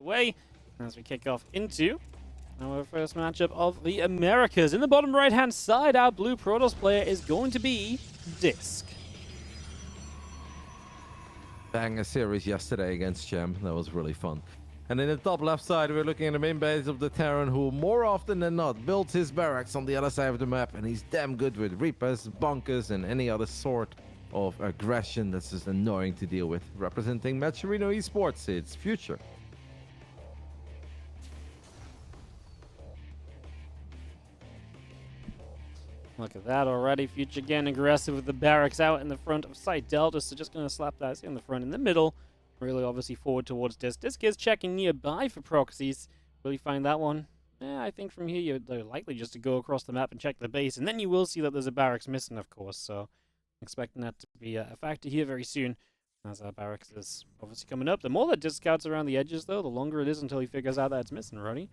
away as we kick off into our first matchup of the Americas. In the bottom right-hand side, our blue Protoss player is going to be DisK. Banger series yesterday against Gem. That was really fun. And in the top left side, we're looking at the main base of the Terran, who more often than not builds his barracks on the other side of the map, and he's damn good with Reapers, Bunkers, and any other sort of aggression that's just annoying to deal with. Representing Matcherino Esports, it's Future. Look at that already. Future again aggressive with the barracks out in the front of site Delta, so just going to slap that in the front in the middle. Really obviously forward towards DisK. DisK is checking nearby for proxies. Will you find that one? I think from here they're likely just to go across the map and check the base, and then you will see that there's a barracks missing, of course, so expecting that to be a factor here very soon, as our barracks is obviously coming up. The more that DisK scouts around the edges, though, the longer it is until he figures out that it's missing, Roddy.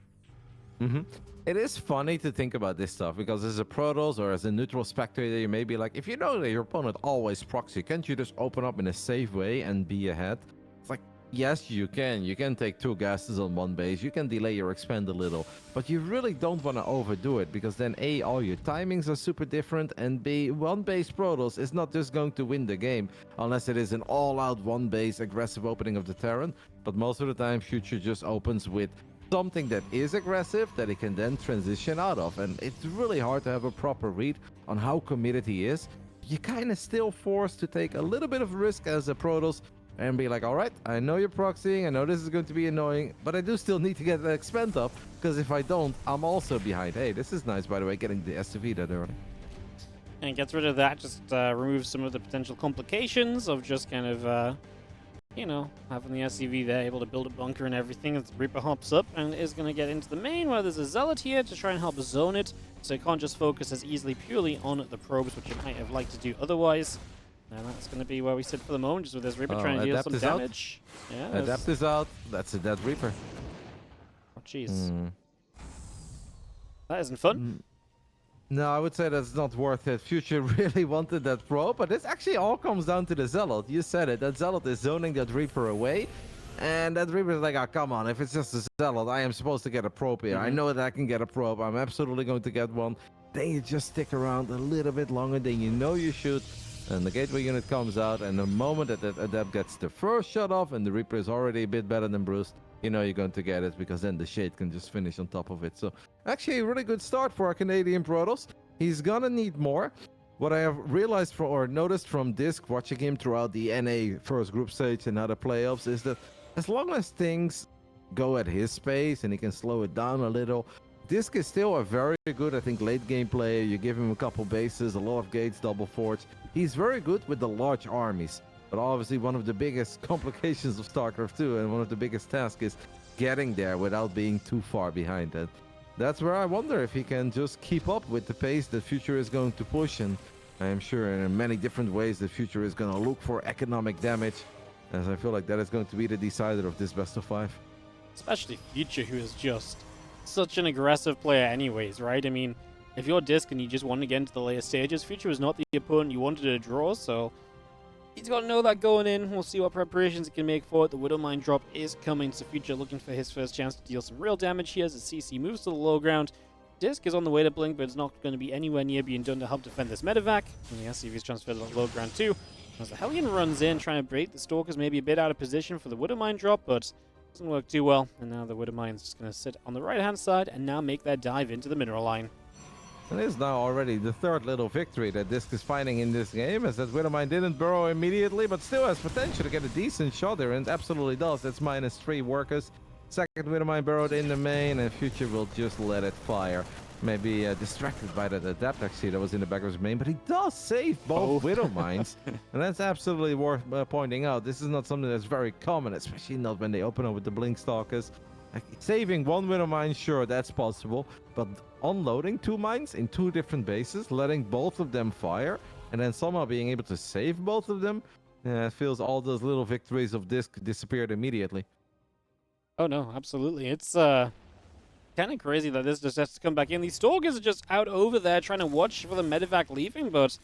It is funny to think about this stuff, because as a Protoss or as a neutral spectator, you may be like, if you know that your opponent always proxy, can't you just open up in a safe way and be ahead? It's like, yes, you can. You can take 2 gases on one base, you can delay your expand a little, but you really don't want to overdo it, because then A, all your timings are super different, and B, one base Protoss is not just going to win the game, unless it is an all-out one base aggressive opening of the Terran, but most of the time Future just opens with something that is aggressive that he can then transition out of, and it's really hard to have a proper read on how committed he is. You're kind of still forced to take a little bit of risk as a Protoss and be like, all right, I know you're proxying, I know this is going to be annoying, but I do still need to get the expand up, because if I don't, I'm also behind. Hey, this is nice, by the way, getting the SCV that early. And gets rid of that, just removes some of the potential complications of just kind of you know, having the SCV there, able to build a bunker and everything as the Reaper hops up and is going to get into the main, where there's a Zealot here to try and help zone it, so it can't just focus as easily purely on the probes, which it might have liked to do otherwise. And that's going to be where we sit for the moment, just with this Reaper trying to deal some damage. Yeah, Adapt is out. That's a dead Reaper. Oh, jeez. That isn't fun. No, I would say that's not worth it. Future really wanted that probe, but this actually all comes down to the Zealot. You said it. That Zealot is zoning that Reaper away, and that Reaper is like, oh, come on. If it's just a Zealot, I am supposed to get a probe here. I know that I can get a probe. I'm absolutely going to get one. Then you just stick around a little bit longer than you know you should, and the gateway unit comes out, and the moment that that Adept gets the first shot off and the Reaper is already a bit better than Bruce, you know you're going to get it, because then the Shade can just finish on top of it. So actually a really good start for our Canadian Protoss. He's gonna need more. What I have realized or noticed from DisK, watching him throughout the NA first group stage and other playoffs, is that as long as things go at his pace and he can slow it down a little, DisK is still a very good, I think, late game player. You give him a couple bases, a lot of gates, double forge. He's very good with the large armies. But obviously one of the biggest complications of StarCraft 2 and one of the biggest tasks is getting there without being too far behind it. That's where I wonder if he can just keep up with the pace that Future is going to push, and I am sure in many different ways the Future is going to look for economic damage, as I feel like that is going to be the decider of this best of 5. Especially Future, who is just such an aggressive player anyways, right? I mean, if you're DisK and you just want to get into the later stages, Future is not the opponent you wanted to draw, so he's got to know that going in. We'll see what preparations he can make for it. The Widowmine drop is coming, so Future looking for his first chance to deal some real damage here as the CC moves to the low ground. DisK is on the way to blink, but it's not going to be anywhere near being done to help defend this medevac. And the SCV is transferred to the low ground too. As the Hellion runs in, trying to break, the Stalker's maybe a bit out of position for the Widowmine drop, but doesn't work too well. And now the Widowmine is just going to sit on the right-hand side and now make that dive into the mineral line. And it is now already the third little victory that DisK is finding in this game, as that Widowmine didn't burrow immediately, but still has potential to get a decent shot there, and absolutely does. That's -3 workers. Second Widowmine burrowed in the main, and Future will just let it fire. Maybe distracted by that Adept, actually, that was in the back of his main, but he does save both Widowmines, and that's absolutely worth pointing out. This is not something that's very common, especially not when they open up with the Blink Stalkers. Like, saving one Widowmine, sure, that's possible, but unloading 2 mines in 2 different bases, letting both of them fire, and then somehow being able to save both of them, it feels all those little victories of DisK disappeared immediately. Oh no, absolutely. It's kind of crazy that this just has to come back in. These Stalkers are just out over there trying to watch for the medevac leaving, but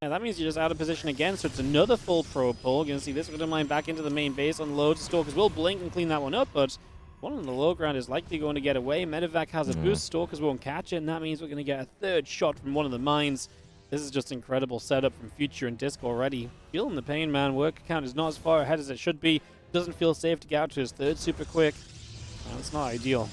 yeah, that means you're just out of position again, so it's another full probe pull. You're going to see this Widowmine back into the main base, unload. Stalkers will blink and clean that one up, but One on the low ground is likely going to get away. Medevac has a boost. Stalkers won't catch it, and that means we're going to get a third shot from one of the mines. This is just incredible setup from Future and DisK already. Feeling the pain, man. Work count is not as far ahead as it should be. Doesn't feel safe to get out to his third super quick. It's not ideal.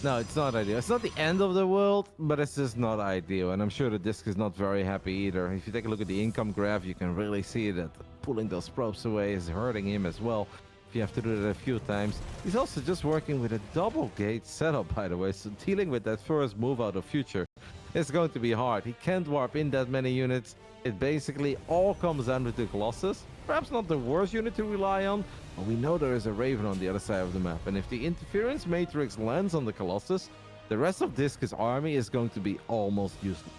No, it's not ideal. It's not the end of the world, but it's just not ideal. And I'm sure the DisK is not very happy either. If you take a look at the income graph, you can really see that pulling those probes away is hurting him as well. If you have to do that a few times. He's also just working with a double gate setup, by the way. So dealing with that first move out of Future is going to be hard. He can't warp in that many units. It basically all comes down to the Colossus. Perhaps not the worst unit to rely on, but we know there is a Raven on the other side of the map. And if the interference matrix lands on the Colossus, the rest of DisK's army is going to be almost useless.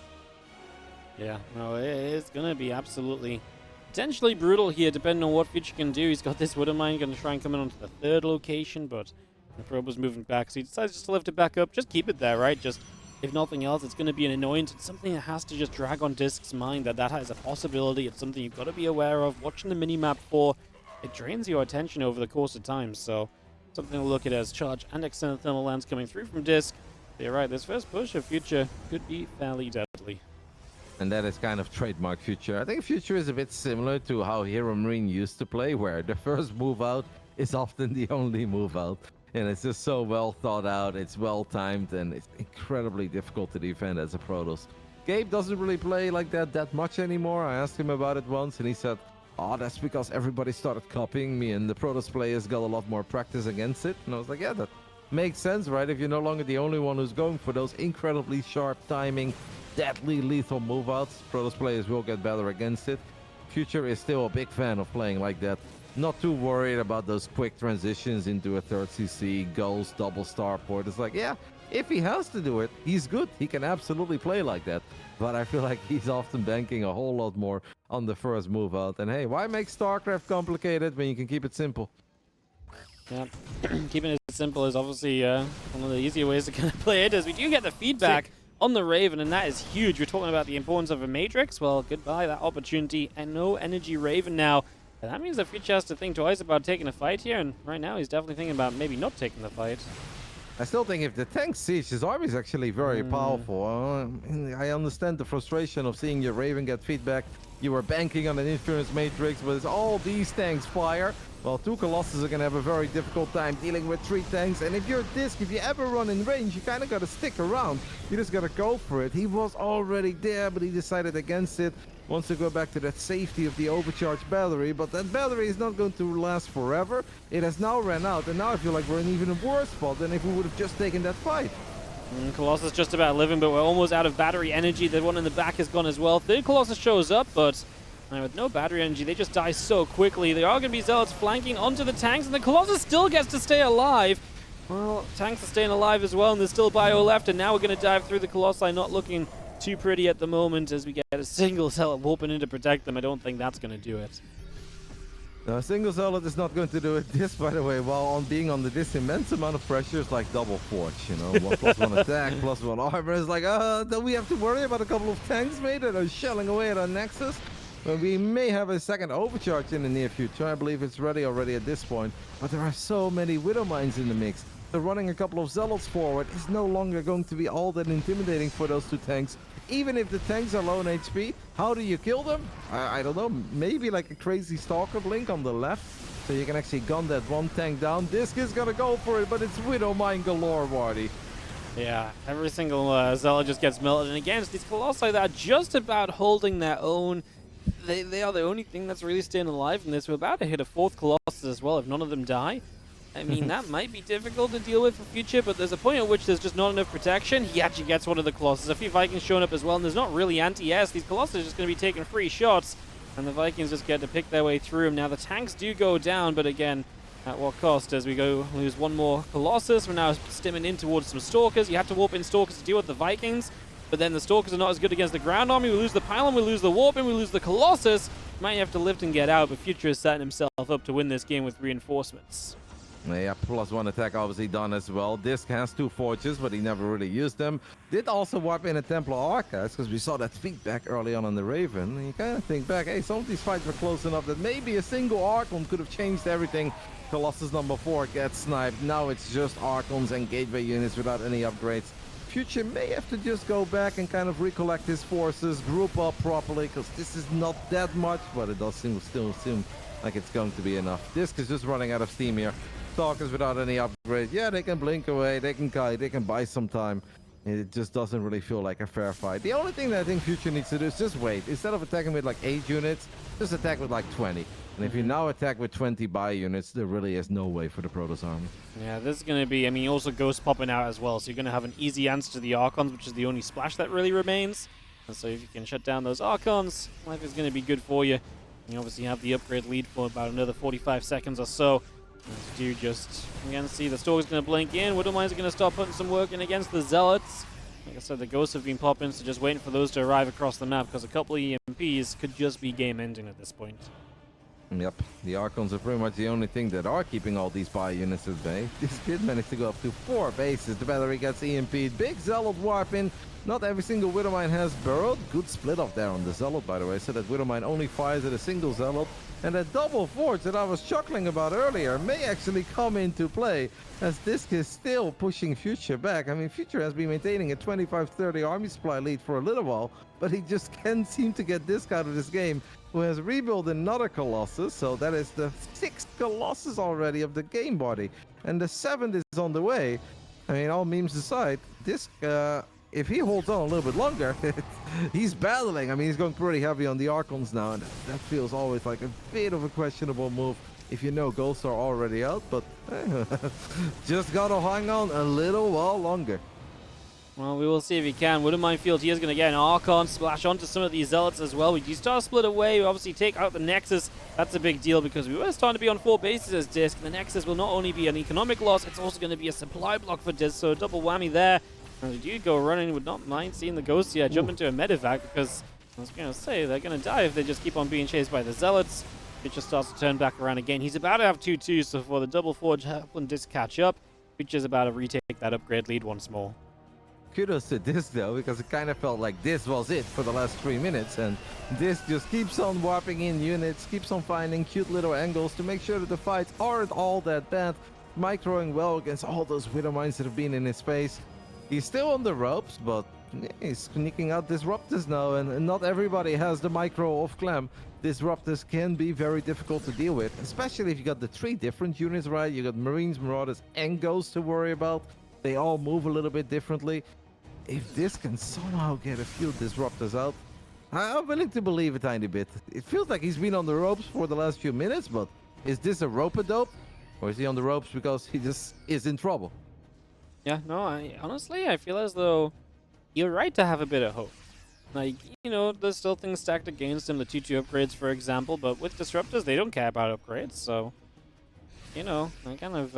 Yeah, no, it's going to be absolutely potentially brutal here, depending on what Future can do. He's got this Widow Mine going to try and come in onto the third location, but the probe was moving back, so he decides just to lift it back up. Just keep it there, right? Just, if nothing else, it's going to be an annoyance. It's something that has to just drag on DisK's mind, that has a possibility. It's something you've got to be aware of. Watching the minimap for, it drains your attention over the course of time, so something to look at as charge and extended thermal lens coming through from DisK. You're right, this first push of Future could be fairly deadly. And that is kind of trademark Future. I think Future is a bit similar to how Hero Marine used to play, where the first move out is often the only move out. And it's just so well thought out, it's well timed, and it's incredibly difficult to defend as a Protoss. Gabe doesn't really play like that much anymore. I asked him about it once, and he said, oh, that's because everybody started copying me, and the Protoss players got a lot more practice against it. And I was like, yeah, that makes sense, right? If you're no longer the only one who's going for those incredibly sharp timing, deadly lethal move outs, Protoss players will get better against it. Future is still a big fan of playing like that. Not too worried about those quick transitions into a third CC, goals, double starport. It's like, yeah, if he has to do it, he's good. He can absolutely play like that. But I feel like he's often banking a whole lot more on the first move out. And hey, why make StarCraft complicated when you can keep it simple? Yeah, keeping it simple is obviously one of the easier ways to kind of play it, as we do get the feedback on the Raven, and that is huge. We're talking about the importance of a Matrix. Well, goodbye that opportunity, and no energy Raven now. And that means that Future has to think twice about taking a fight here, and right now he's definitely thinking about maybe not taking the fight. I still think if the tank siege, his army is actually very powerful. I understand the frustration of seeing your Raven get feedback. You were banking on an interference matrix, but as all these tanks fire, well, 2 Colossus are going to have a very difficult time dealing with 3 tanks. And if you're DisK, if you ever run in range, you kind of got to stick around. You just got to go for it. He was already there, but he decided against it. Wants to go back to that safety of the overcharged battery, but that battery is not going to last forever. It has now ran out, and now I feel like we're in even a worse spot than if we would have just taken that fight. Colossus just about living, but we're almost out of battery energy. The one in the back is gone as well. Third Colossus shows up, but with no battery energy, they just die so quickly. There are going to be Zealots flanking onto the tanks, and the Colossus still gets to stay alive. Well, tanks are staying alive as well, and there's still bio left, and now we're going to dive through the Colossi, not looking too pretty at the moment as we get a single Zealot warping in to protect them. I don't think that's going to do it. No, a single Zealot is not going to do it. This, by the way, while on being under this immense amount of pressure, is like double forge, you know, 1+1 attack, +1 armor. It's like, don't we have to worry about a couple of tanks, mate, that are shelling away at our Nexus? Well, we may have a second overcharge in the near future. I believe it's ready already at this point. But there are so many Widow Mines in the mix. So running a couple of Zealots forward is no longer going to be all that intimidating for those 2 tanks. Even if the tanks are low on HP, how do you kill them? I don't know, maybe like a crazy Stalker blink on the left, so you can actually gun that one tank down. DisK is gonna go for it, but it's Widow Mine galore, Wardy. Yeah, every single Zealot just gets melted, and against these Colossi that are just about holding their own. They are the only thing that's really staying alive in this. We're about to hit a 4th Colossus as well if none of them die. I mean, that might be difficult to deal with for Future, but there's a point at which there's just not enough protection. He actually gets one of the Colossus. A few Vikings showing up as well, and there's not really anti-S. These Colossus are just going to be taking free shots, and the Vikings just get to pick their way through them. Now, the tanks do go down, but again, at what cost? As we go lose one more Colossus, we're now stimming in towards some Stalkers. You have to warp in Stalkers to deal with the Vikings, but then the Stalkers are not as good against the ground army. We lose the Pylon, we lose the Warping, we lose the Colossus. Might have to lift and get out, but Future is setting himself up to win this game with reinforcements. Yeah, +1 attack obviously done as well. DisK has 2 forges, but he never really used them. Did also wipe in a Templar Archives, because we saw that feedback early on the Raven. And you kind of think back, hey, some of these fights were close enough that maybe a single Archon could have changed everything. Colossus number 4 gets sniped. Now it's just Archons and Gateway units without any upgrades. Future may have to just go back and kind of recollect his forces, group up properly, because this is not that much, but it does still seem like it's going to be enough. DisK is just running out of steam here. Stalkers without any upgrade. Yeah, they can blink away, they can kite, they can buy some time. It just doesn't really feel like a fair fight. The only thing that I think Future needs to do is just wait. Instead of attacking with like 8 units, just attack with like 20. And if you now attack with 20 buy units, there really is no way for the Protoss army. Yeah, this is going to be, I mean, also Ghost popping out as well, so you're going to have an easy answer to the Archons, which is the only splash that really remains. And so if you can shut down those Archons, life is going to be good for you. You obviously have the upgrade lead for about another 45 seconds or so. As you just, again, see the Stalker's going to blink in. Widowmines are going to start putting some work in against the Zealots. Like I said, the Ghosts have been popping, so just waiting for those to arrive across the map, because a couple of EMPs could just be game ending at this point. Yep, the Archons are pretty much the only thing that are keeping all these buy units at bay. This kid managed to go up to 4 bases. The battery gets EMP'd. Big Zealot warp in. Not every single Widowmine has burrowed. Good split off there on the Zealot, by the way, so that Widowmine only fires at a single Zealot. And that double forge that I was chuckling about earlier may actually come into play, as DisK is still pushing Future back. I mean, Future has been maintaining a 25-30 army supply lead for a little while, but he just can't seem to get DisK out of this game, who has rebuilt another Colossus, so that is the 6th Colossus already of the game body, and the 7th is on the way. I mean, all memes aside, DisK, if he holds on a little bit longer, he's battling. I mean, he's going pretty heavy on the Archons now, and that feels always like a bit of a questionable move if you know Ghosts are already out, but just gotta hang on a little while longer. Well, we will see if he can. Widowmine Field, he is going to get an Archon splash onto some of these Zealots as well. We do start to split away. We obviously take out the Nexus. That's a big deal, because we were starting to be on 4 bases as DisK. The Nexus will not only be an economic loss, it's also going to be a supply block for DisK, so a double whammy there. And we do go running, would not mind seeing the Ghosts here jump into a medevac, because I was going to say they're going to die if they just keep on being chased by the Zealots. It just starts to turn back around again. He's about to have 2-2, so for the double forge helping DisK catch up, Future's about to retake that upgrade lead once more. Kudos to DisK though, because it kind of felt like this was it for the last 3 minutes, and DisK just keeps on warping in units, keeps on finding cute little angles to make sure that the fights aren't all that bad. Microing well against all those Widowmines that have been in his face. He's still on the ropes, but he's sneaking out Disruptors now, and not everybody has the micro of Clem. Disruptors can be very difficult to deal with, especially if you got the 3 different units, right? You got Marines, Marauders, and Ghosts to worry about. They all move a little bit differently. If this can somehow get a few Disruptors out, I'm willing to believe a tiny bit. It feels like he's been on the ropes for the last few minutes, but is this a rope-a-dope? Or is he on the ropes because he just is in trouble? Yeah, no, honestly, I feel as though you're right to have a bit of hope. Like, you know, there's still things stacked against him, the 2-2 upgrades, for example, but with Disruptors, they don't care about upgrades, so, you know, I kind of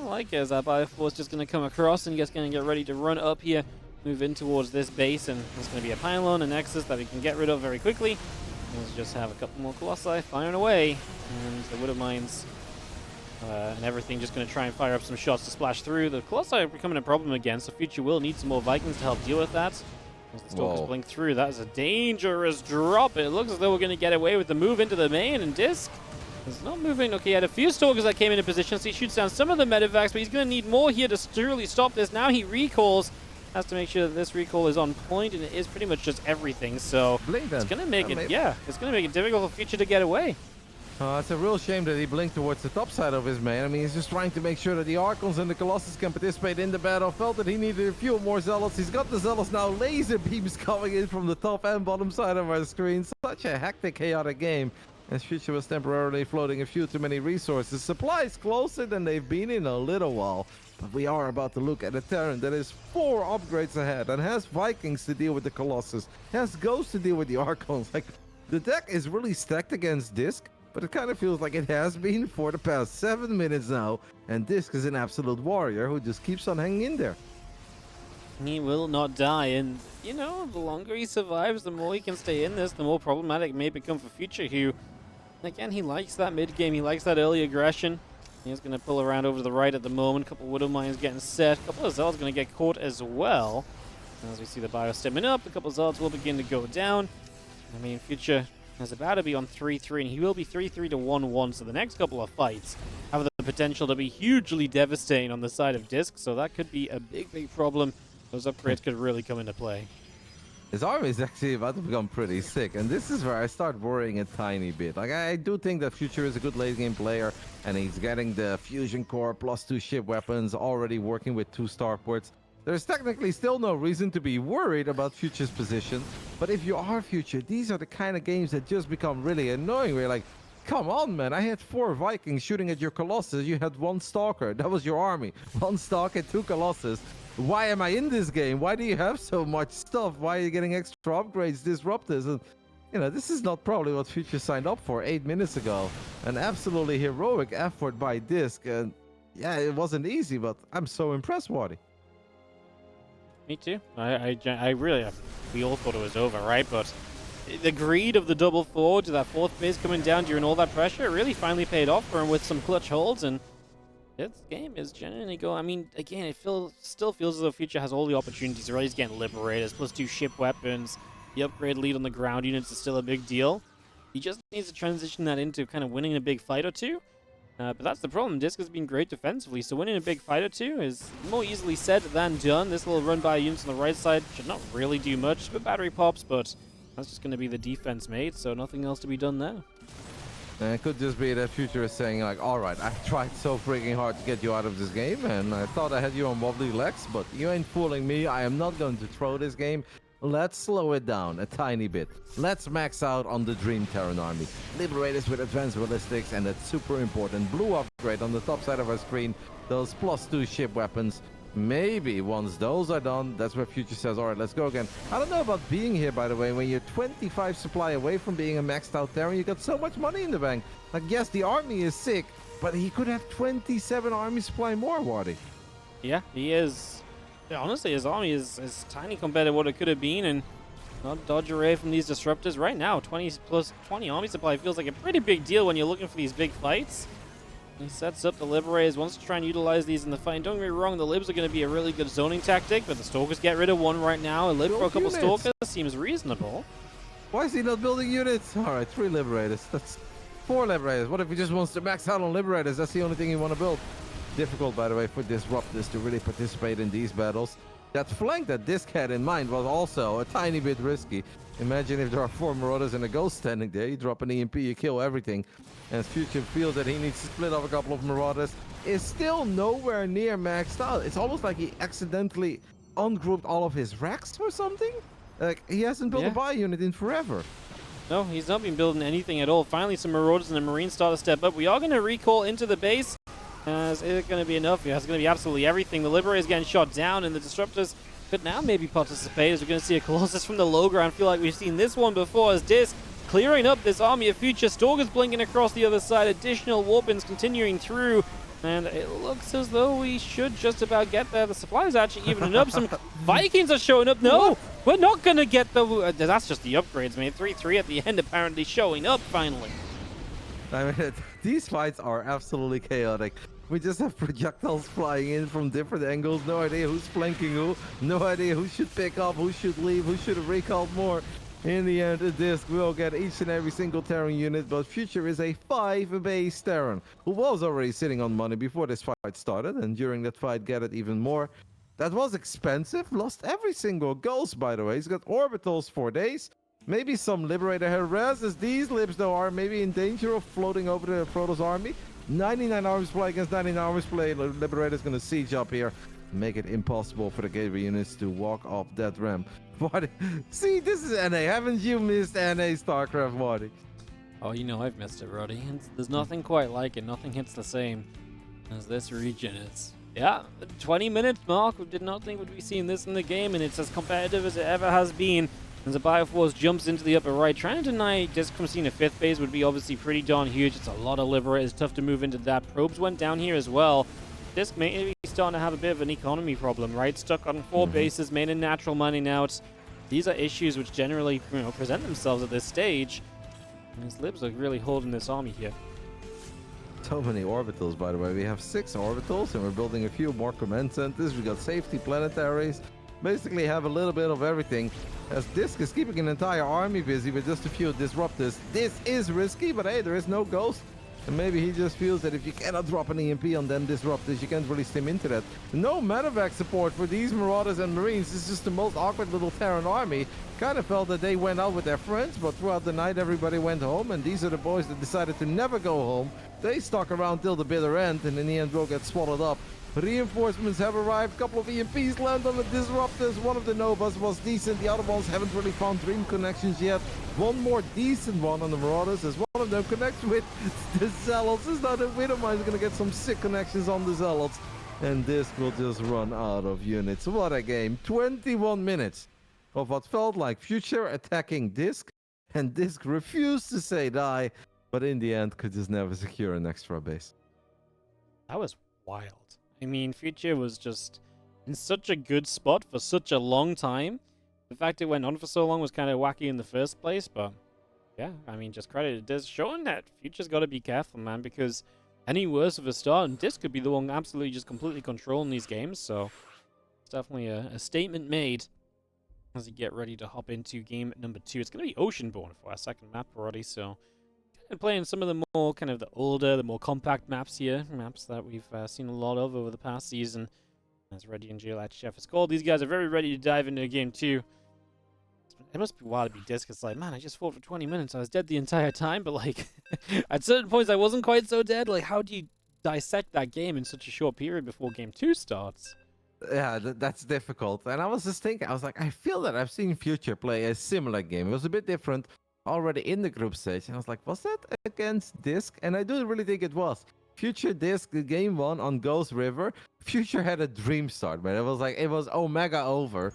like it as that Bioforce just going to come across and just going to get ready to run up here, move in towards this base, and there's going to be a pylon, a Nexus that he can get rid of very quickly. Let's just have a couple more Colossi firing away, and the Widowmines and everything just going to try and fire up some shots to splash through. The Colossi are becoming a problem again, so Future will need some more Vikings to help deal with that. As the Stalkers blink through, that is a dangerous drop. It looks as though we're going to get away with the move into the main, and DisK is not moving. Okay, he had a few Stalkers that came into position, so he shoots down some of the medevacs, but he's going to need more here to really stop this. Now he recalls, has to make sure that this recall is on point, and it is pretty much just everything, so it's going to make it, it's going to make it difficult for Future to get away. It's a real shame that he blinked towards the top side of his main. I mean, he's just trying to make sure that the Archons and the Colossus can participate in the battle. Felt that he needed a few more Zealots. He's got the Zealots now. Laser beams coming in from the top and bottom side of our screen. Such a hectic, chaotic game. As Future was temporarily floating a few too many resources. Supplies closer than they've been in a little while. But we are about to look at a Terran that is 4 upgrades ahead and has Vikings to deal with the Colossus. Has Ghosts to deal with the Archons. Like, the deck is really stacked against DisK. But it kind of feels like it has been for the past 7 minutes now. And DisK is an absolute warrior who just keeps on hanging in there. He will not die, and, you know, the longer he survives, the more he can stay in this, the more problematic it may become for Future, who Again, he likes that mid game. He likes that early aggression. He's going to pull around over to the right at the moment. A couple Widow Mines getting set. A couple of Zealots going to get caught as well. As we see the bio stemming up, a couple of Zealots will begin to go down. I mean, Future is about to be on 3-3, and he will be 3-3 to 1-1. So the next couple of fights have the potential to be hugely devastating on the side of DisK. So that could be a big, big problem. Those upgrades could really come into play. His army is actually about to become pretty sick, and this is where I start worrying a tiny bit. Like, I do think that Future is a good late game player, and he's getting the fusion core +2 ship weapons, already working with 2 starports. There's technically still no reason to be worried about Future's position, but if you are Future, these are the kind of games that just become really annoying, where you're like, come on, man, I had 4 Vikings shooting at your Colossus, you had 1 Stalker, that was your army. 1 Stalker, 2 Colossus. Why am I in this game? Why do you have so much stuff? Why are you getting extra upgrades, disruptors? And, you know, this is not probably what Future signed up for 8 minutes ago. An absolutely heroic effort by DisK. And yeah, it wasn't easy, but I'm so impressed, Waddy. Me too. I really, we all thought it was over, right? But the greed of the double forward to that 4th base coming down during all that pressure really finally paid off for him with some clutch holds. And this game is genuinely going. I mean, again, it still feels as though Future has all the opportunities. Right, he's getting Liberators, +2 ship weapons. The upgrade lead on the ground units is still a big deal. He just needs to transition that into kind of winning a big fight or two. But that's the problem. DisK has been great defensively, so winning a big fight or two is more easily said than done. This little run by units on the right side should not really do much with battery pops, but that's just going to be the defense made, so nothing else to be done there. And it could just be that Future is saying, like, all right, I tried so freaking hard to get you out of this game, and I thought I had you on wobbly legs, but you ain't fooling me. I am not going to throw this game. Let's slow it down a tiny bit. Let's max out on the Dream Terran army. Liberators with advanced ballistics, and that's super important. Blue upgrade on the top side of our screen. Those +2 ship weapons. Maybe once those are done, that's where Future says, all right, let's go again. I don't know about being here, by the way, when you're 25 supply away from being a maxed out Terran, you got so much money in the bank. Like, yes, the army is sick, but he could have 27 army supply more, Waddy. Yeah, he is. Yeah, honestly, his army is tiny compared to what it could have been, and not dodge away from these disruptors. Right now, 20 army supply feels like a pretty big deal when you're looking for these big fights. He sets up the Liberators, wants to try and utilize these in the fight. And don't get me wrong, the Libs are going to be a really good zoning tactic, but the Stalkers get rid of 1 right now. A Lib for a couple Stalkers seems reasonable. Why is he not building units? All right, 3 Liberators. That's 4 Liberators. What if he just wants to max out on Liberators? That's the only thing you want to build. Difficult, by the way, for Disruptors to really participate in these battles. That flank that DisK had in mind was also a tiny bit risky. Imagine if there are 4 Marauders and a Ghost standing there. You drop an EMP, you kill everything. And Future feels that he needs to split off a couple of Marauders. Is still nowhere near maxed out. It's almost like he accidentally ungrouped all of his racks or something. Like, he hasn't built a buy unit in forever. No, he's not been building anything at all. Finally, some Marauders and the Marines start to step up. We are going to recall into the base. Is it going to be enough? Yeah, it's going to be absolutely everything. The Liberator is getting shot down, and the Disruptors could now maybe participate, as we're going to see a Colossus from the low ground. Feel like we've seen this one before, as DisK clearing up this army of Future. Stalkers blinking across the other side. Additional Warpins continuing through. And it looks as though we should just about get there. The supplies actually evening up. Some Vikings are showing up. No, we're not going to get the... that's just the upgrades, man. 3-3 at the end apparently showing up finally. I mean, these fights are absolutely chaotic. We just have projectiles flying in from different angles. No idea who's flanking who. No idea who should pick up, who should leave, who should have recalled more. In the end, DisK will get each and every single Terran unit, but Future is a 5-base Terran, who was already sitting on money before this fight started, and during that fight gathered even more. That was expensive. Lost every single ghost, by the way. He's got orbitals for days. Maybe some Liberator harasses. These Libs, though, are maybe in danger of floating over the Protoss army. 99 arms play against 99 arms play. Liberator's going to siege up here. Make it impossible for the gateway units to walk off that ramp. What? See, this is NA. Haven't you missed NA StarCraft, Waddy? Oh, you know I've missed it, Roddy. There's nothing quite like it. Nothing hits the same as this region. It's, yeah, 20 minutes mark. We did not think we'd be seeing this in the game, and it's as competitive as it ever has been. As the Bioforce jumps into the upper right, trying to deny DisK from seeing a 5th base would be obviously pretty darn huge. It's a lot of Liberators. It's tough to move into that. Probes went down here as well. DisK may be starting to have a bit of an economy problem, right? Stuck on 4 bases, made a natural mining out. These are issues which generally, present themselves at this stage. And his libs are really holding this army here. So many orbitals, by the way. We have 6 orbitals, and we're building a few more command centers. We got safety planetaries. Basically have a little bit of everything. As DisK is keeping an entire army busy with just a few disruptors. This is risky, but hey, there is no ghost. And maybe he just feels that if you cannot drop an EMP on them disruptors, you can't really stim into that. No medevac support for these Marauders and Marines. It's just the most awkward little Terran army. Kind of felt that they went out with their friends, but throughout the night everybody went home, and these are the boys that decided to never go home. They stuck around till the bitter end, and in the end will get swallowed up. Reinforcements have arrived. A couple of EMPs land on the disruptors. One of the Novas was decent. The other ones haven't really found dream connections yet. One more decent one on the Marauders, as one of them connects with the Zealots. Is now the Widowmine is going to get some sick connections on the Zealots. And this will just run out of units. What a game. 21 minutes of what felt like Future attacking DisK. And DisK refused to say die, but in the end could just never secure an extra base. That was wild. I mean, Future was just in such a good spot for such a long time. The fact it went on for so long was kind of wacky in the first place, but yeah, I mean, just credit to DisK showing that Future's got to be careful, man, because any worse of a start, and DisK could be the one absolutely just completely controlling these games, so it's definitely a statement made as you get ready to hop into game number 2. It's going to be Oceanborn for our second map already, so and playing some of the more kind of the older, the more compact maps here, maps that we've seen a lot of over the past season. As Ready and Jail at Chef is called, these guys are very ready to dive into game 2. It must be wild to be DisK. It's like, man, I just fought for 20 minutes. I was dead the entire time, but like, at certain points I wasn't quite so dead. Like, how do you dissect that game in such a short period before game 2 starts? Yeah, that's difficult. And I was just thinking, I was like, I feel that I've seen Future play a similar game. It was a bit different already in the group stage. And I was like, was that against DisK? And I do really think it was. Future DisK, game 1 on Ghost River. Future had a dream start, man. It was like, it was Omega over.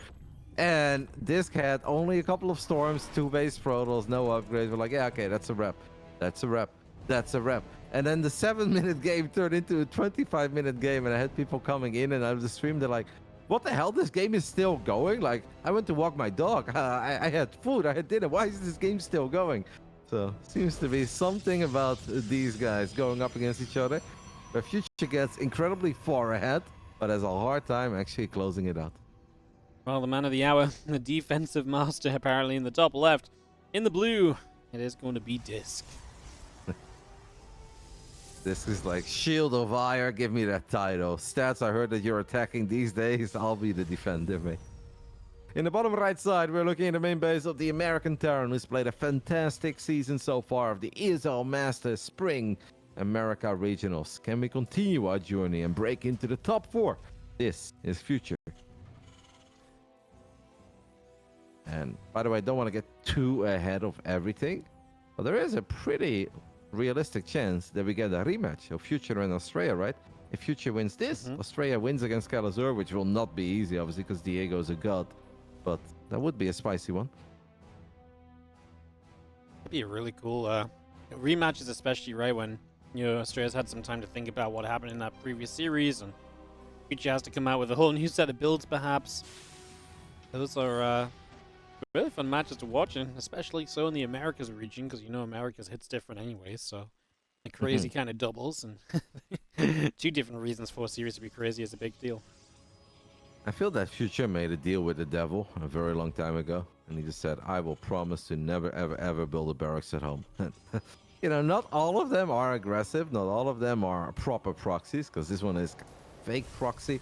And DisK had only a couple of storms, 2 base protals, no upgrades. We're like, yeah, okay, that's a wrap. That's a wrap. That's a wrap. And then the 7-minute game turned into a 25-minute game, and I had people coming in, and I was stream. They're like, what the hell? This game is still going? Like, I went to walk my dog. I had food. I had dinner. Why is this game still going? So, seems to be something about these guys going up against each other. Where Future gets incredibly far ahead, but has a hard time actually closing it out. Well, the man of the hour, the defensive master, apparently in the top left. In the blue, it is going to be DisK. This is like Shield of Fire, give me that title. Stats, I heard that you're attacking these days. I'll be the defender, mate. In the bottom right side, we're looking at the main base of the American Terran, who's played a fantastic season so far of the ESL Masters Spring America Regionals. Can we continue our journey and break into the top 4? This is Future. And by the way, I don't want to get too ahead of everything, but there is a pretty realistic chance that we get a rematch of Future and Australia, right? If Future wins this, Australia wins against Calazur, which will not be easy, obviously, because Diego's a god. But that would be a spicy one. It'd be a really cool rematches, especially right when Australia's had some time to think about what happened in that previous series, and Future has to come out with a whole new set of builds, perhaps. Those are really fun matches to watch, and especially so in the Americas region, because Americas hits different anyway, so a crazy kind of doubles, and 2 different reasons for a series to be crazy is a big deal. I feel that Future made a deal with the devil a very long time ago, and he just said, I will promise to never, ever, ever build a barracks at home. Not all of them are aggressive, not all of them are proper proxies, because this one is fake proxy.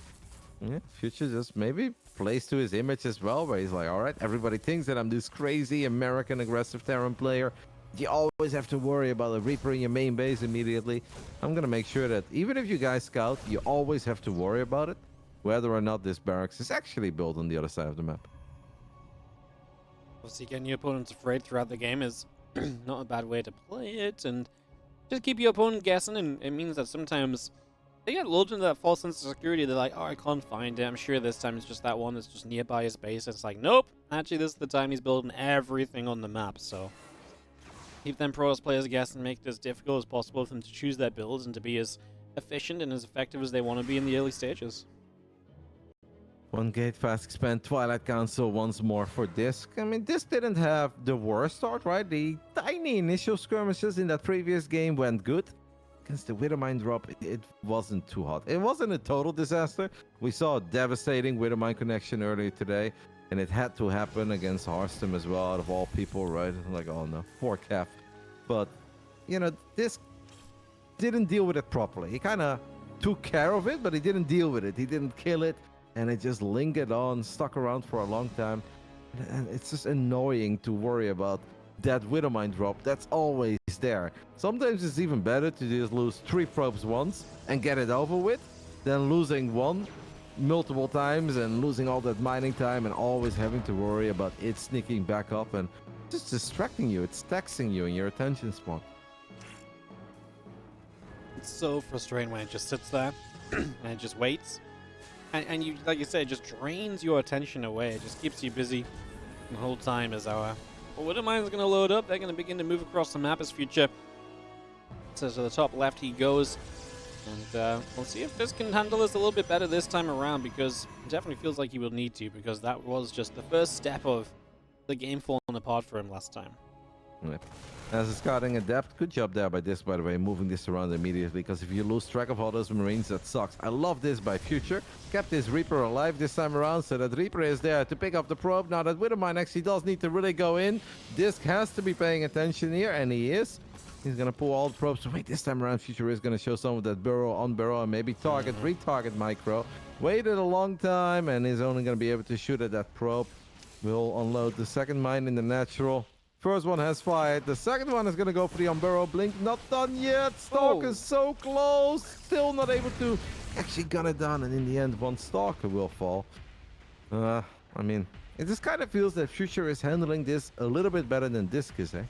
Yeah, Future just maybe plays to his image as well, where he's like, all right, everybody thinks that I'm this crazy American aggressive Terran player. You always have to worry about a Reaper in your main base immediately. I'm going to make sure that even if you guys scout, you always have to worry about it, whether or not this barracks is actually built on the other side of the map. Obviously, getting your opponents afraid throughout the game is not a bad way to play it, and just keep your opponent guessing, and it means that sometimes they get lulled into that false sense of security. They're like, oh, I can't find it. I'm sure this time it's just that one that's just nearby his base. And it's like, nope. Actually, this is the time he's building everything on the map. So keep them pros players guessing, make it as difficult as possible for them to choose their builds and to be as efficient and as effective as they want to be in the early stages. One gate fast expand Twilight Council once more for DisK. I mean, DisK didn't have the worst start, right? The tiny initial skirmishes in that previous game went good. Against the Widowmine drop, it wasn't too hot. It wasn't a total disaster. We saw a devastating Widowmine connection earlier today, and it had to happen against Hearthstone as well, out of all people, right? Like, oh no, poor Kev. But, you know, DisK didn't deal with it properly. He kind of took care of it, but he didn't deal with it. He didn't kill it. And it just lingered on, stuck around for a long time. And it's just annoying to worry about that Widowmine drop. That's always there. Sometimes it's even better to just lose 3 probes once and get it over with than losing one multiple times and losing all that mining time and always having to worry about it sneaking back up and just distracting you. It's taxing you in your attention spot. It's so frustrating when it just sits there and it just waits. And you, like you said, it just drains your attention away. It just keeps you busy the whole time as our Widowmine's going to load up. They're going to begin to move across the map as Future. So to the top left he goes. And we'll see if this can handle this a little bit better this time around, because it definitely feels like he will need to, because that was just the first step of the game falling apart for him last time. Yep. As a scouting adept, good job there by DisK, by the way, moving this around immediately, because if you lose track of all those Marines, that sucks. I love this by Future. Kept his Reaper alive this time around, so that Reaper is there to pick up the probe. Now that Widowmine actually does need to really go in. DisK has to be paying attention here, and he is. He's going to pull all the probes. Wait, this time around, Future is going to show some of that burrow on burrow and maybe target, retarget micro. Waited a long time, and is only going to be able to shoot at that probe. Will unload the second mine in the natural. First one has fired. The second one is going to go for the Unburrow. Blink not done yet. Stalker so close. Still not able to actually gun it down. And in the end, one Stalker will fall. I mean, it just kind of feels that Future is handling this a little bit better than DisK is, eh?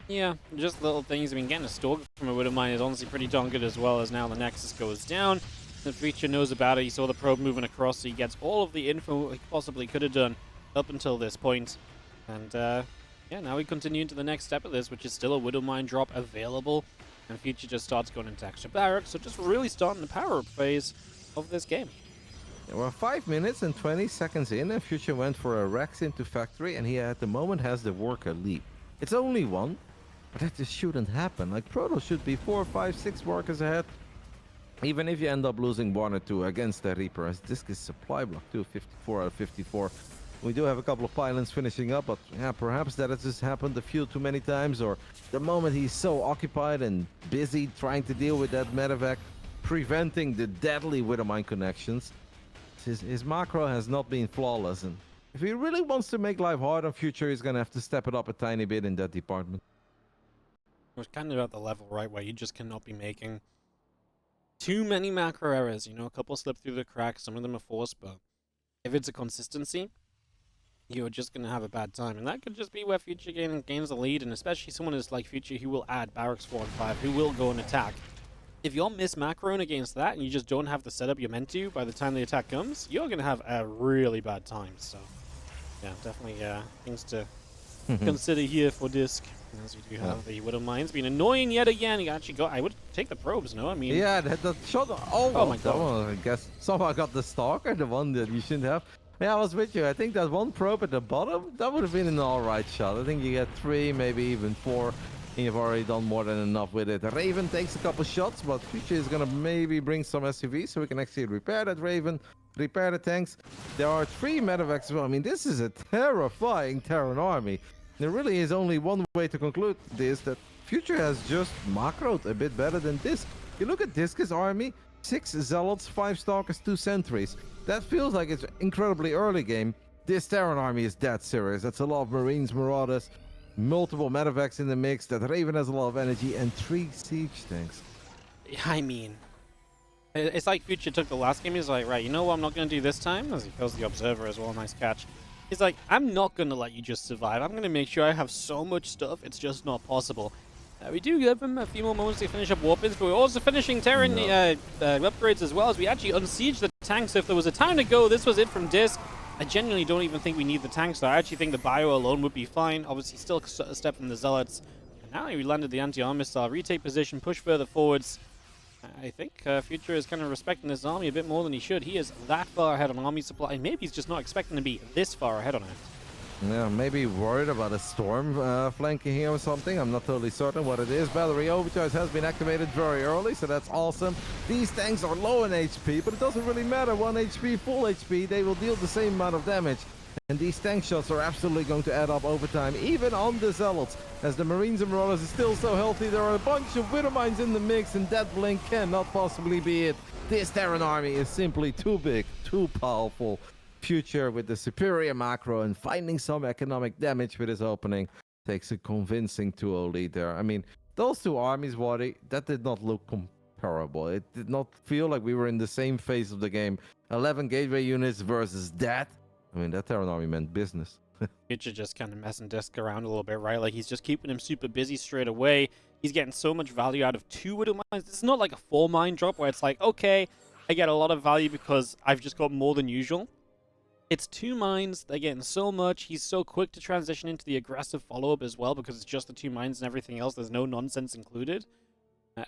Yeah, just little things. I mean, getting a Stalker from a Widowmine is honestly pretty darn good, as well as now the Nexus goes down. The Future knows about it. He saw the probe moving across, so he gets all of the info he possibly could have done up until this point. And yeah, now we continue into the next step of this, which is still a Widowmine drop available. And Future just starts going into extra barracks, so just really starting the power-up phase of this game. Yeah, we're 5 minutes and 20 seconds in, and Future went for a Rex into factory, and he at the moment has the worker lead. It's only one, but that just shouldn't happen. Like, Proto should be 4, 5, 6 workers ahead. Even if you end up losing 1 or 2 against the Reaper, as DisK is supply block too, 54 out of 54. We do have a couple of pylons finishing up, but yeah, perhaps that has just happened a few too many times, or the moment he's so occupied and busy trying to deal with that medevac, preventing the deadly Widowmine connections. His macro has not been flawless, and if he really wants to make life hard on Future, he's going to have to step it up a tiny bit in that department. We're kind of at the level, right, where you just cannot be making too many macro errors. You know, a couple slip through the cracks, some of them are forced, but if it's a consistency, you're just going to have a bad time. And that could just be where Future gains the lead, and especially someone is like Future who will add Barracks 4 and 5, who will go and attack. If you're miss-macroing against that and you just don't have the setup you're meant to by the time the attack comes, you're going to have a really bad time. So, yeah, definitely things to consider here for DisK. As we do have the Widowmine's been annoying yet again. You actually I would take the probes, no? I mean... Yeah, that shot... Oh my god. God. I guess somehow got the Stalker, the one that you shouldn't have. Yeah, I was with you. I think that one probe at the bottom, that would have been an alright shot. I think you get 3, maybe even 4, and you've already done more than enough with it. The Raven takes a couple shots, but Future is going to maybe bring some SUVs so we can actually repair that Raven, repair the tanks. There are 3 medevacs as well. I mean, this is a terrifying Terran army. There really is only one way to conclude this, that Future has just macroed a bit better than DisK. You look at DisK's army, 6 Zealots, 5 Stalkers, 2 Sentries. That feels like it's incredibly early game. This Terran army is that serious. That's a lot of Marines, Marauders, multiple medevacs in the mix. That Raven has a lot of energy, and 3 siege tanks. I mean, it's like Future took the last game. He's like, right, you know what I'm not going to do this time? As he kills the Observer as well. Nice catch. He's like, I'm not going to let you just survive. I'm going to make sure I have so much stuff, it's just not possible. We do give him a few more moments to finish up Warpins, but we're also finishing Terran upgrades as well, as we actually unsiege the tanks. If there was a time to go, this was it from DisK. I genuinely don't even think we need the tanks, though. I actually think the bio alone would be fine. Obviously, still a step from the Zealots. And now we landed the anti-armor missile. Retake position, push further forwards. I think Future is kind of respecting this army a bit more than he should. He is that far ahead on army supply. Maybe he's just not expecting to be this far ahead on it. Yeah, maybe worried about a storm flanking here or something. I'm not totally certain what it is. Battery overcharge has been activated very early, so that's awesome. These tanks are low in HP, but it doesn't really matter. 1 HP, full HP, they will deal the same amount of damage. And these tank shots are absolutely going to add up over time, even on the Zealots. As the Marines and Marauders are still so healthy, there are a bunch of Widow Mines in the mix, and that blink cannot possibly be it. This Terran army is simply too big, too powerful. Future with the superior macro and finding some economic damage with his opening takes a convincing 2-0 lead there. I mean, those two armies, Wadi, that did not look comparable. It did not feel like we were in the same phase of the game. 11 gateway units versus that. I mean, that Terran army meant business. Future just kind of messing DisK around a little bit, right? Like, he's just keeping him super busy straight away. He's getting so much value out of 2 Widow Mines. It's not like a 4 mine drop where it's like, okay, I get a lot of value because I've just got more than usual. It's 2 mines, they're getting so much. He's so quick to transition into the aggressive follow-up as well because it's just the 2 mines and everything else. There's no nonsense included.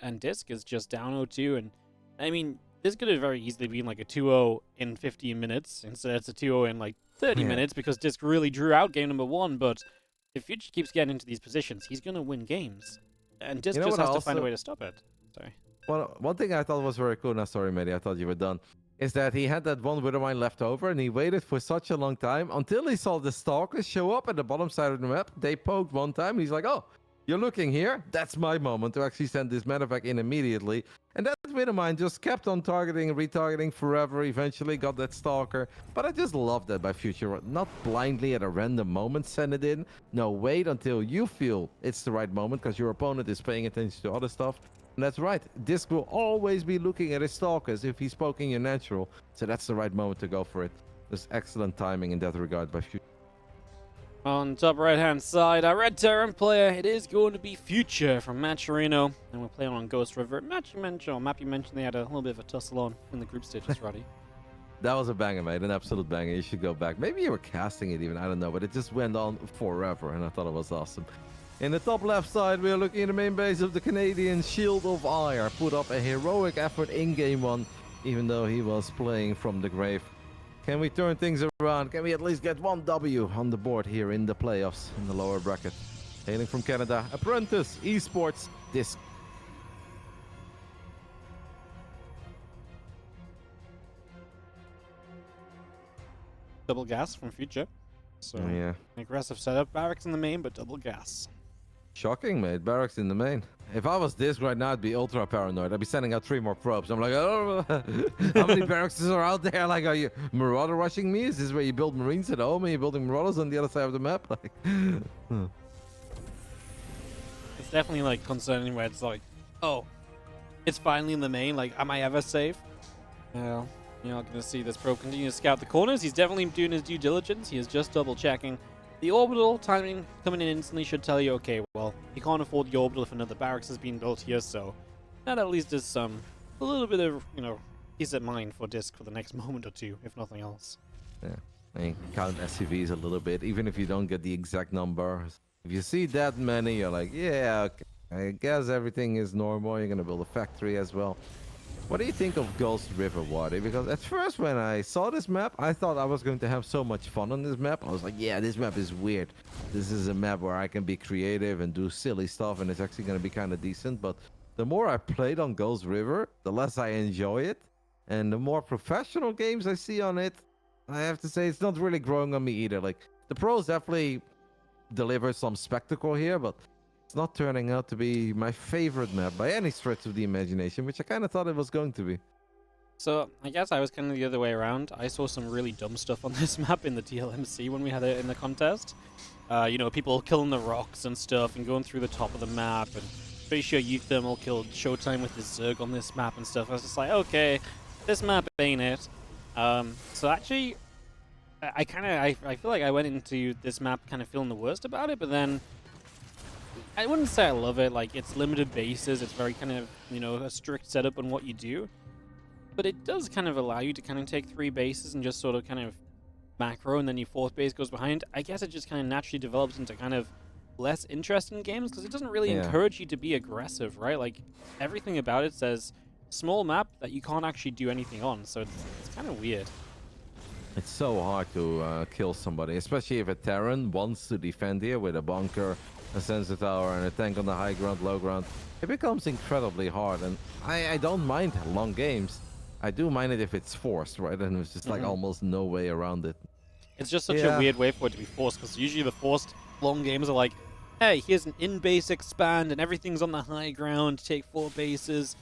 And DisK is just down 0-2. And, I mean, this could have very easily been like a 2-0 in 15 minutes. Instead, it's a 2-0 in like 30 minutes because DisK really drew out game number 1. But if Future keeps getting into these positions, he's going to win games. And DisK just has to find a way to stop it. Sorry. Well, one thing I thought was very cool, now sorry, Mehdi, I thought you were done, is that he had that one Widow Mine left over, and he waited for such a long time until he saw the Stalkers show up at the bottom side of the map. They poked one time, and he's like, oh, you're looking here? That's my moment to actually send this medevac in immediately. And that Widow Mine just kept on targeting and retargeting forever, eventually got that Stalker. But I just love that by Future. Not blindly at a random moment send it in. No, wait until you feel it's the right moment, because your opponent is paying attention to other stuff. And that's right, DisK will always be looking at his Stalkers if he's poking your natural. So that's the right moment to go for it. There's excellent timing in that regard by Future. On top right-hand side, our Red Terran player, it is going to be Future from Maturino. And we're playing on Ghost River. Map you mentioned they had a little bit of a tussle on in the group stages, Roddy. That was a banger, mate. An absolute banger. You should go back. Maybe you were casting it even. I don't know. But it just went on forever. And I thought it was awesome. In the top left side, we are looking at the main base of the Canadian Shield of Ire. Put up a heroic effort in game 1, even though he was playing from the grave. Can we turn things around? Can we at least get 1 W on the board here in the playoffs in the lower bracket? Hailing from Canada, Apprentice, Esports, DisK. Double gas from Future. So, yeah. Aggressive setup. Barracks in the main, but double gas. Shocking, mate. Barracks in the main. If I was DisK right now, I'd be ultra paranoid. I'd be sending out 3 more probes. I'm like, oh, how many barracks are out there? Like, are you marauder rushing me? Is this where you build Marines at home and you're building marauders on the other side of the map? Like, It's definitely like concerning where it's like, oh, it's finally in the main. Like, am I ever safe? Well, you're not going to see this probe continue to scout the corners. He's definitely doing his due diligence. He is just double checking. The orbital timing coming in instantly should tell you, okay, well, you can't afford the orbital if another barracks has been built here, so that at least is a little bit of, peace of mind for DisK for the next moment or two, if nothing else. Yeah, I mean, count SCVs a little bit, even if you don't get the exact number. If you see that many, you're like, yeah, okay, I guess everything is normal. You're gonna build a factory as well. What do you think of Ghost River, Wadi? Because at first when I saw this map, I thought I was going to have so much fun on this map. I was like, yeah, this map is weird. This is a map where I can be creative and do silly stuff, and it's actually going to be kind of decent. But the more I played on Ghost River, the less I enjoy it. And the more professional games I see on it, I have to say it's not really growing on me either. Like, the pros definitely deliver some spectacle here, but it's not turning out to be my favorite map by any stretch of the imagination, which I kind of thought it was going to be. So, I guess I was kind of the other way around. I saw some really dumb stuff on this map in the TLMC when we had it in the contest. People killing the rocks and stuff and going through the top of the map, and pretty sure Thermal killed Showtime with his Zerg on this map and stuff. I was just like, okay, this map ain't it. So actually, I feel like I went into this map kind of feeling the worst about it, but then I wouldn't say I love it. Like, it's limited bases. It's very kind of, a strict setup on what you do. But it does kind of allow you to kind of take 3 bases and just sort of kind of macro, and then your 4th base goes behind. I guess it just kind of naturally develops into kind of less interest in games because it doesn't really encourage you to be aggressive, right? Like, everything about it says small map that you can't actually do anything on, so it's kind of weird. It's so hard to kill somebody, especially if a Terran wants to defend here with a bunker, a sensor tower, and a tank on the high ground, low ground. It becomes incredibly hard, and I don't mind long games. I do mind it if it's forced, right? And there's just like almost no way around it. It's just such a weird way for it to be forced, because usually the forced long games are like, hey, here's an in-base expand, and everything's on the high ground, take 4 bases.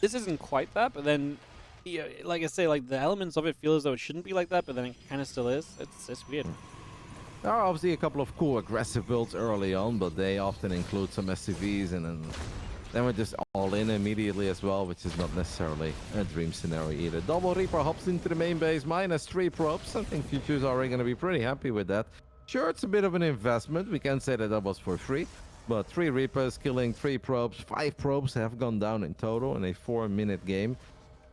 This isn't quite that, but then, yeah, like I say, like the elements of it feel as though it shouldn't be like that, but then it kind of still is. It's weird. There are obviously a couple of cool aggressive builds early on, but they often include some SCVs, and then we're just all in immediately as well, which is not necessarily a dream scenario either. Double Reaper hops into the main base, -3 probes. I think Future's already going to be pretty happy with that. Sure, it's a bit of an investment. We can't say that was for free, but 3 Reapers killing 3 probes. 5 probes have gone down in total in a 4-minute game.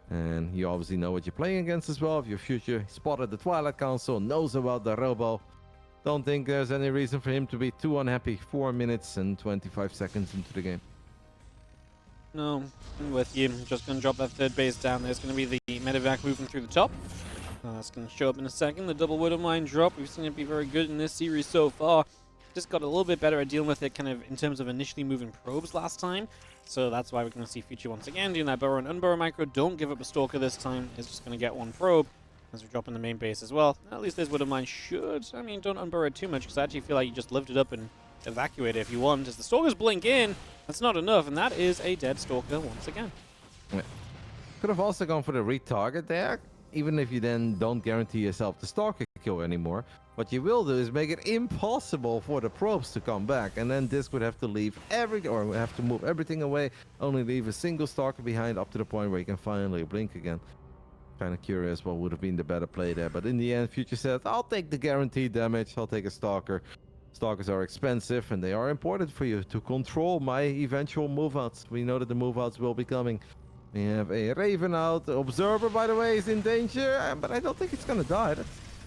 And you obviously know what you're playing against as well. If your Future spotted the Twilight Council, knows about the Robo, don't think there's any reason for him to be too unhappy. 4 minutes and 25 seconds into the game. No, I'm with you. I'm just going to drop that 3rd base down. There's going to be the medevac moving through the top. That's going to show up in a second. The double Widow Mine drop. We've seen it be very good in this series so far. Just got a little bit better at dealing with it kind of in terms of initially moving probes last time. So that's why we're going to see Future once again doing that burrow and unburrow micro. Don't give up a Stalker this time. It's just going to get 1 probe as we drop in the main base as well. At least this Widow Mine should. I mean, don't unburrow it too much, because I actually feel like you just lift it up and evacuate it if you want. As the Stalkers blink in, that's not enough, and that is a dead Stalker once again. Yeah. Could have also gone for the retarget there, even if you then don't guarantee yourself the Stalker kill anymore. What you will do is make it impossible for the probes to come back, and then DisK would have to leave or have to move everything away, only leave a single Stalker behind up to the point where you can finally blink again. Kind of curious what would have been the better play there, but in the end, Future said, I'll take the guaranteed damage, I'll take a Stalker. Stalkers are expensive, and they are important for you to control my eventual move-outs. We know that the move-outs will be coming. We have a Raven out. The Observer, by the way, is in danger, but I don't think it's going to die.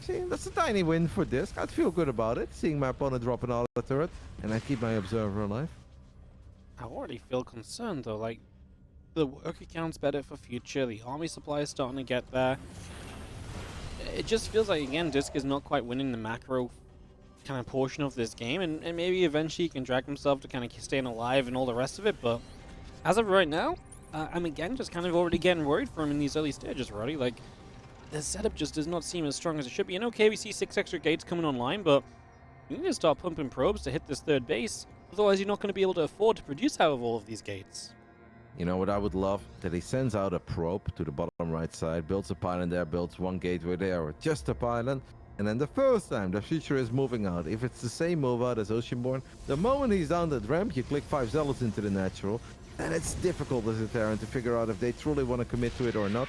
That's a tiny win for DisK. I'd feel good about it, seeing my opponent drop another turret, and I keep my Observer alive. I already feel concerned, though. Like, the worker count's better for Future. The army supply is starting to get there. It just feels like, again, DisK is not quite winning the macro kind of portion of this game, and maybe eventually he can drag himself to kind of staying alive and all the rest of it, but as of right now, I'm again just kind of already getting worried for him in these early stages, already. Like, the setup just does not seem as strong as it should be. And okay, we see 6 extra gates coming online, but you need to start pumping probes to hit this 3rd base, otherwise you're not going to be able to afford to produce out of all of these gates. You know what I would love? That he sends out a probe to the bottom right side, builds a pylon there, builds 1 gateway there, or just a pylon. And then the first time the Future is moving out, if it's the same move out as Oceanborn, the moment he's down that ramp, you click 5 Zealots into the natural, and it's difficult as a Terran to figure out if they truly want to commit to it or not.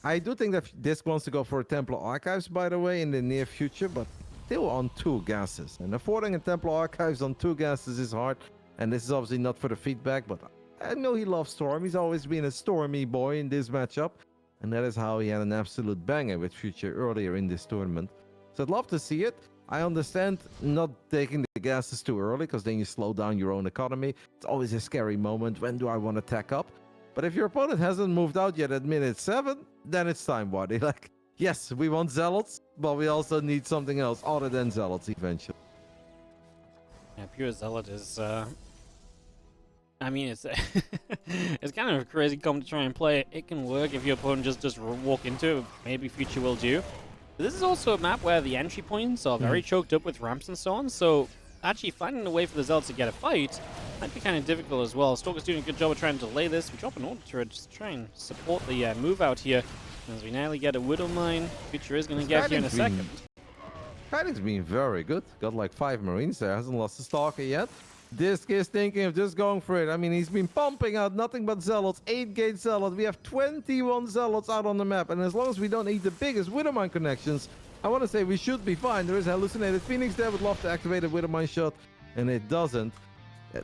I do think that DisK wants to go for a Templar Archives, by the way, in the near future, but still on 2 gases. And affording a Templar Archives on 2 gases is hard, and this is obviously not for the feedback, but I know he loves Storm. He's always been a Stormy boy in this matchup. And that is how he had an absolute banger with Future earlier in this tournament. So I'd love to see it. I understand not taking the gases too early, because then you slow down your own economy. It's always a scary moment. When do I want to tack up? But if your opponent hasn't moved out yet at minute 7, then it's time, buddy. Like, yes, we want Zealots, but we also need something else other than Zealots eventually. Yeah, pure Zealot is I mean, it's it's kind of a crazy comp to try and play. It can work if your opponent just walk into it. Maybe Future will do. But this is also a map where the entry points are very choked up with ramps and so on. So actually finding a way for the Zealots to get a fight might be kind of difficult as well. Stalker's doing a good job of trying to delay this. We drop an order turret just to try and support the move out here. As we nearly get a Widow Mine. Future is going to get here in a second. Fighting's been very good. Got like 5 Marines there. Hasn't lost a Stalker yet. DisK is thinking of just going for it. I mean, he's been pumping out nothing but Zealots. 8-gate Zealot. We have 21 Zealots out on the map. And as long as we don't need the biggest Widowmine connections, I want to say we should be fine. There is a hallucinated Phoenix there. Would love to activate a Widowmine shot, and it doesn't.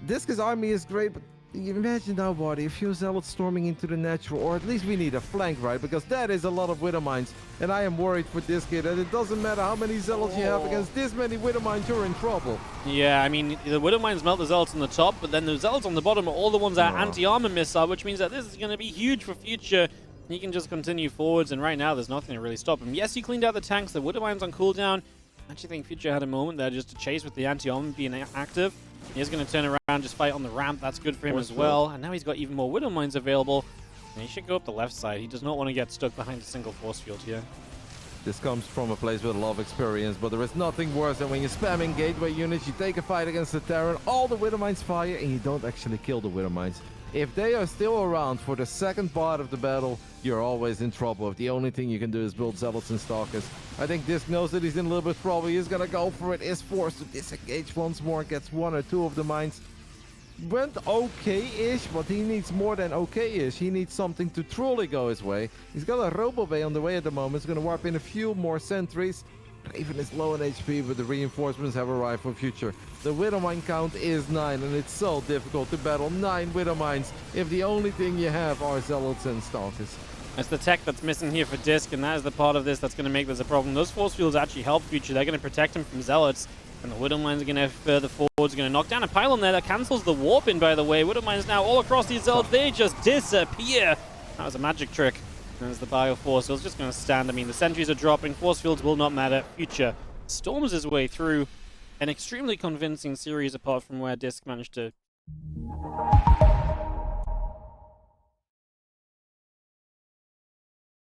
DisK's army is great, but Imagine now, buddy, a few zealots storming into the natural, or at least we need a flank, right? Because that is a lot of Widow Mines, and I am worried for this kid that it doesn't matter how many zealots you have against this many Widow Mines, you're in trouble. Yeah, I mean, the Widow Mines melt the zealots on the top, but then the zealots on the bottom are all the ones that are anti-armor missile, which means that this is going to be huge for future. He can just continue forwards, and right now there's nothing to really stop him. Yes, he cleaned out the tanks, the Widow Mines on cooldown. I actually think Future had a moment there just to chase with the anti-armor being active. He's going to turn around, just fight on the ramp. That's good for him as well. And now he's got even more Widow Mines available. And he should go up the left side. He does not want to get stuck behind a single force field here. This comes from a place with a lot of experience, but there is nothing worse than when you're spamming gateway units, you take a fight against the Terran, all the Widow Mines fire, and you don't actually kill the Widow Mines. If they are still around for the second part of the battle, you're always in trouble. If the only thing you can do is build zealots and stalkers. I think DisK knows that he's in a little bit of trouble. He's gonna go for it, is forced to disengage once more, gets one or two of the mines. Went okay-ish, but he needs more than okay-ish. He needs something to truly go his way. He's got a Robo Bay on the way at the moment. He's gonna warp in a few more sentries. Raven is low on HP, but the reinforcements have arrived for future. The Widow Mine count is 9, and it's so difficult to battle 9 Widow Mines if the only thing you have are zealots and stalkers. That's the tech that's missing here for DisK, and that is the part of this that's going to make this a problem. Those force fields actually help future. They're going to protect him from zealots, and the Widow Mines are going to further forwards, going to knock down a pylon there that cancels the warp in, by the way. Widow Mines now all across these zealots. They just disappear. That was a magic trick. There's the Bio Force Field's just going to stand. I mean, the sentries are dropping. Force fields will not matter. Future storms his way through an extremely convincing series apart from where DisK managed to